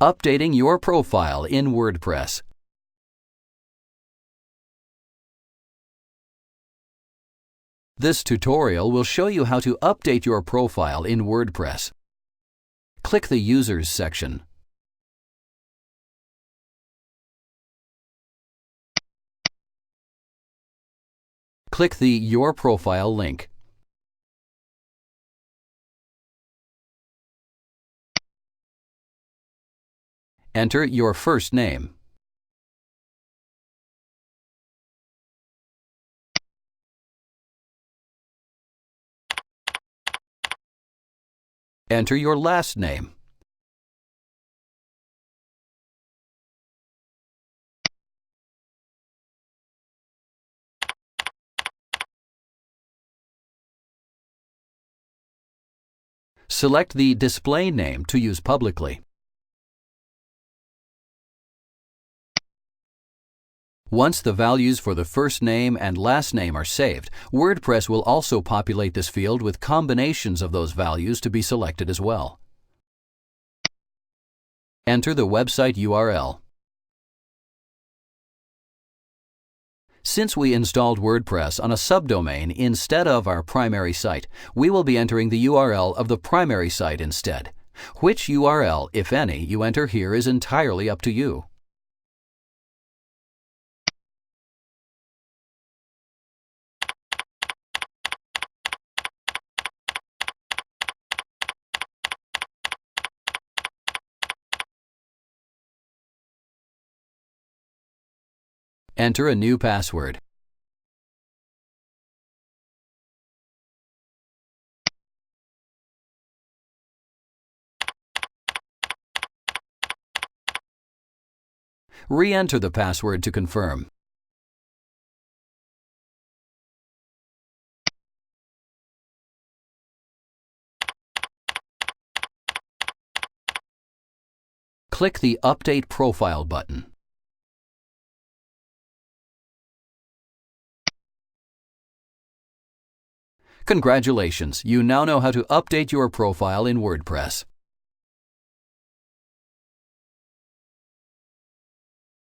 Updating your profile in WordPress. This tutorial will show you how to update your profile in WordPress. Click the Users section. Click the Your Profile link. Enter your first name. Enter your last name. Select the display name to use publicly. Once the values for the first name and last name are saved, WordPress will also populate this field with combinations of those values to be selected as well. Enter the website URL. Since we installed WordPress on a subdomain instead of our primary site, we will be entering the URL of the primary site instead. Which URL, if any, you enter here is entirely up to you. Enter a new password. Re-enter the password to confirm. Click the Update Profile button. Congratulations! You now know how to update your profile in WordPress.